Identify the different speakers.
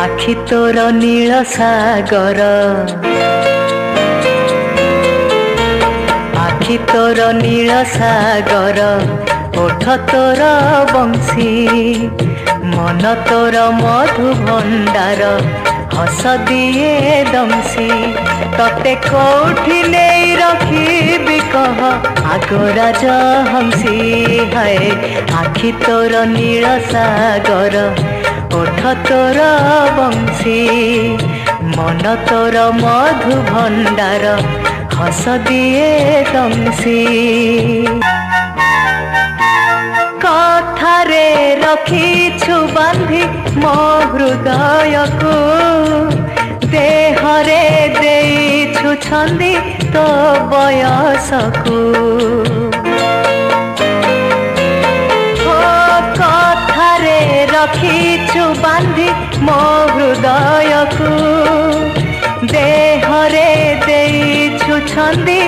Speaker 1: आखि तोर नील सागर आखि तोर नील सागर ओठ तोर बंशी मन तोर मधु भंडार हस दिए दमसी तते कौठी नहीं रखी कह आगराज हंसी है आखि तोर नील सागर ओठ तोर बंशी मन तोर मधु भंडार हस दिए दमसी कथारे रखीछु बांधी मो हृदय को देहरे देइछु छंदी तो बयस को कथारे रखीछु बांधी मो हृदय को देहरे देइछु छंदी